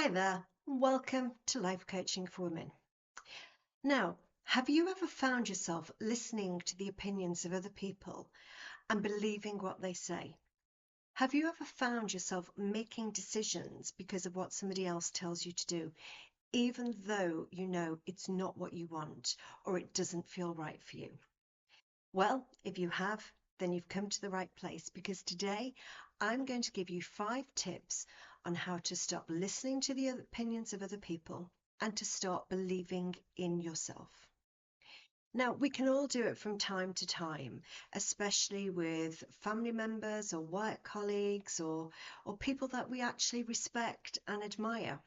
Hi there, welcome to Life Coaching for Women. Now, have you ever found yourself listening to the opinions of other people and believing what they say? Have you ever found yourself making decisions because of what somebody else tells you to do, even though you know it's not what you want or it doesn't feel right for you? Well, if you have, then you've come to the right place because today I'm going to give you 5 tips on how to stop listening to the opinions of other people and to start believing in yourself. Now, we can all do it from time to time, especially with family members or work colleagues or people that we actually respect and admire.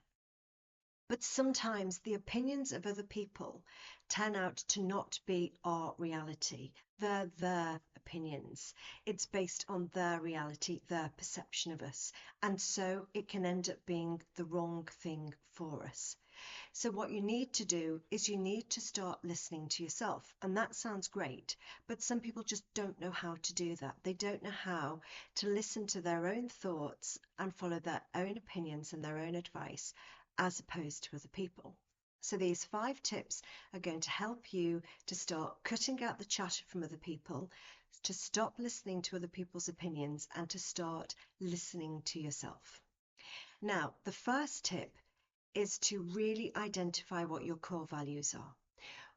But sometimes the opinions of other people turn out to not be our reality. They're their opinions. It's based on their reality, their perception of us. And so it can end up being the wrong thing for us. So what you need to do is you need to start listening to yourself. And that sounds great, but some people just don't know how to do that. They don't know how to listen to their own thoughts and follow their own opinions and their own advice as opposed to other people. So these 5 tips are going to help you to start cutting out the chatter from other people, to stop listening to other people's opinions, and to start listening to yourself. Now, the first tip is to really identify what your core values are.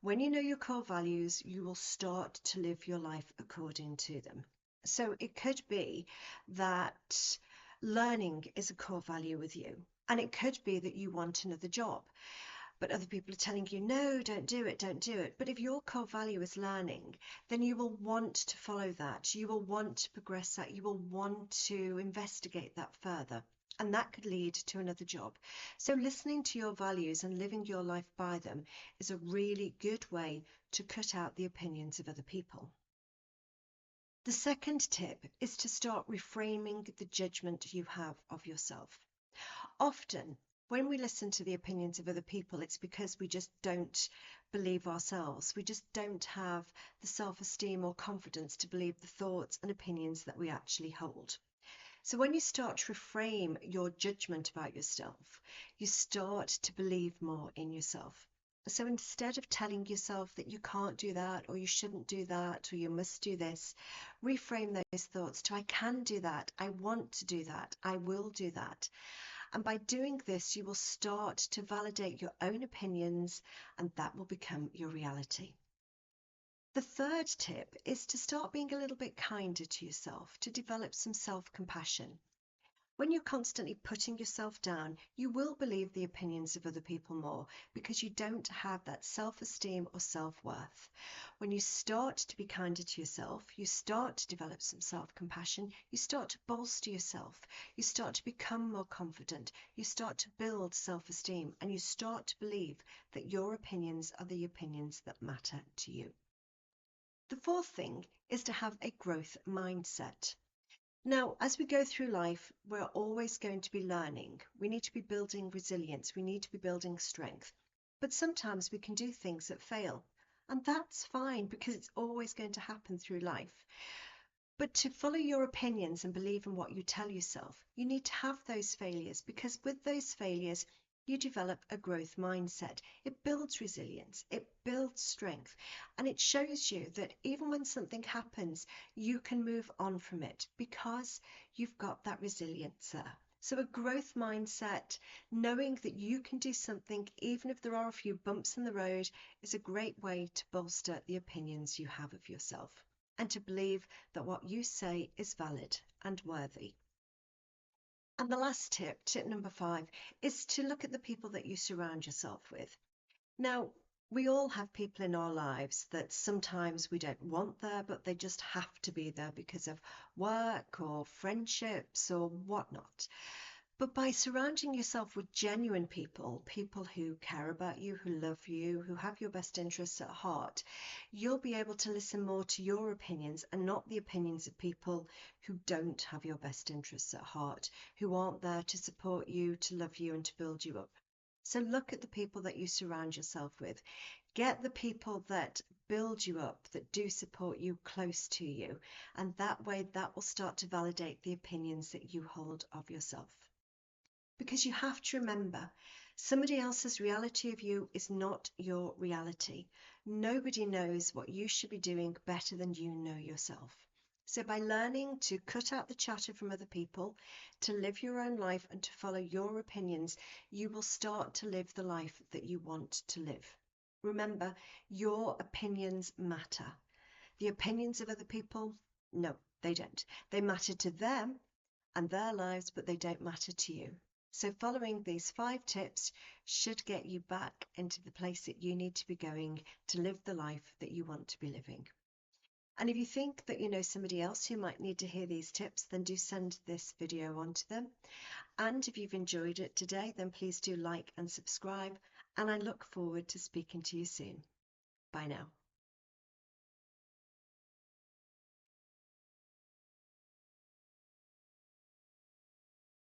When you know your core values, you will start to live your life according to them. So it could be that learning is a core value with you. And it could be that you want another job, but other people are telling you, no, don't do it, don't do it. But if your core value is learning, then you will want to follow that. You will want to progress that. You will want to investigate that further. And that could lead to another job. So listening to your values and living your life by them is a really good way to cut out the opinions of other people. The second tip is to start reframing the judgment you have of yourself. Often, when we listen to the opinions of other people, it's because we just don't believe ourselves. We just don't have the self-esteem or confidence to believe the thoughts and opinions that we actually hold. So when you start to reframe your judgment about yourself, you start to believe more in yourself. So instead of telling yourself that you can't do that, or you shouldn't do that, or you must do this, reframe those thoughts to I can do that, I want to do that, I will do that. And by doing this, you will start to validate your own opinions, and that will become your reality. The third tip is to start being a little bit kinder to yourself, to develop some self-compassion. When you're constantly putting yourself down, you will believe the opinions of other people more because you don't have that self-esteem or self-worth. When you start to be kinder to yourself, you start to develop some self-compassion, you start to bolster yourself, you start to become more confident, you start to build self-esteem, and you start to believe that your opinions are the opinions that matter to you. The fourth thing is to have a growth mindset. Now, as we go through life, we're always going to be learning. We need to be building resilience. We need to be building strength. But sometimes we can do things that fail. And that's fine because it's always going to happen through life. But to follow your opinions and believe in what you tell yourself, you need to have those failures because with those failures, you develop a growth mindset. It builds resilience, it builds strength, and it shows you that even when something happens, you can move on from it because you've got that resilience there. So a growth mindset, knowing that you can do something even if there are a few bumps in the road, is a great way to bolster the opinions you have of yourself and to believe that what you say is valid and worthy. And the last tip, tip number 5, is to look at the people that you surround yourself with. Now, we all have people in our lives that sometimes we don't want there, but they just have to be there because of work or friendships or whatnot. But by surrounding yourself with genuine people, people who care about you, who love you, who have your best interests at heart, you'll be able to listen more to your opinions and not the opinions of people who don't have your best interests at heart, who aren't there to support you, to love you, and to build you up. So look at the people that you surround yourself with. Get the people that build you up, that do support you close to you. And that way, that will start to validate the opinions that you hold of yourself. Because you have to remember, somebody else's reality of you is not your reality. Nobody knows what you should be doing better than you know yourself. So by learning to cut out the chatter from other people, to live your own life and to follow your opinions, you will start to live the life that you want to live. Remember, your opinions matter. The opinions of other people, no, they don't. They matter to them and their lives, but they don't matter to you. So following these 5 tips should get you back into the place that you need to be going to live the life that you want to be living. And if you think that you know somebody else who might need to hear these tips, then do send this video on to them. And if you've enjoyed it today, then please do like and subscribe. And I look forward to speaking to you soon. Bye now.